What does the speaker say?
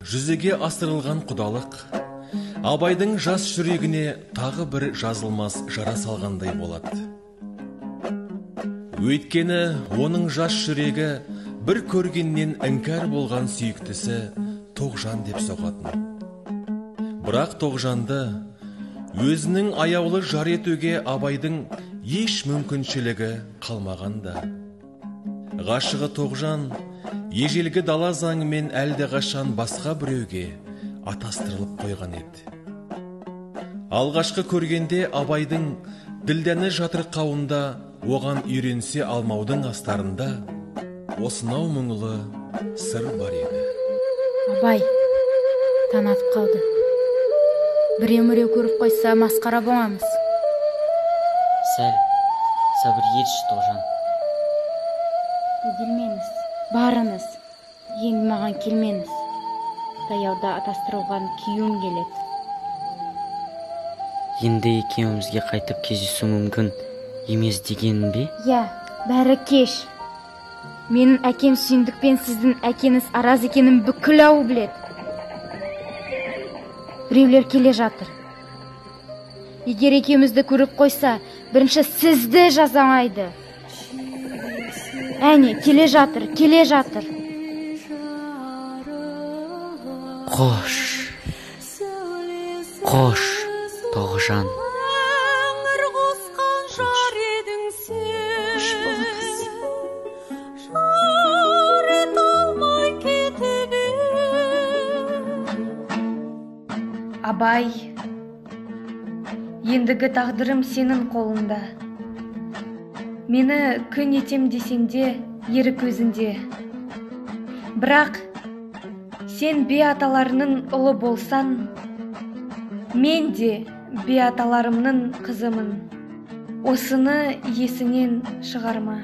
жүзеге асырылған құдалық Абайдың жас жүрегіне тағы бір жазылмас жара салғандай болады. Өйткені оның жас жүрегі бір көргеннен іңкәр болған сүйіктісі Тоғжан деп соғатын. Бірақ Тоғжанды өзінің аяулы жар етуге Абайдың еш мүмкіншілігі қалмағанда. Ғашығы Тоғжан ежелгі дала заңымен әлде қашан басқа біреуге атастырылып қойған еді. Алғашқы көргенде Абайдың ділдәні жатырқауында оған үйренсе алмаудың астарында осынау мұңлы сыр бар еді. Абай таң атып қалды. Біреу-міреу көріп қойса масқара боламыз. Сәл сабыр етші, Тоғжан. Бөгелмеңіз, барыңыз, енді маған келмеңіз. Таяуда атастырылған күйеуім келеді. Енді екеумізге қайтып кездесу мүмкін емес дегенің бе? Иә, бәрі кеш. Менің әкем Сүйіндік пен сіздің әкеңіз араз екенін бүкіл ауыл біледі. Біреулер келе жатыр. Егер екеумізді көріп қойса, бірінші сізді жазалайды. Әне, келе жатыр. Қош, Тоғжан. Абай, ендігі тағдырым сенің қолында. Мені күн етем десеңде, ері көзінде. Бірақ сен бе аталарының ұлы болсан, мен де бе аталарымның қызымын. Осыны есіңнен шығарма.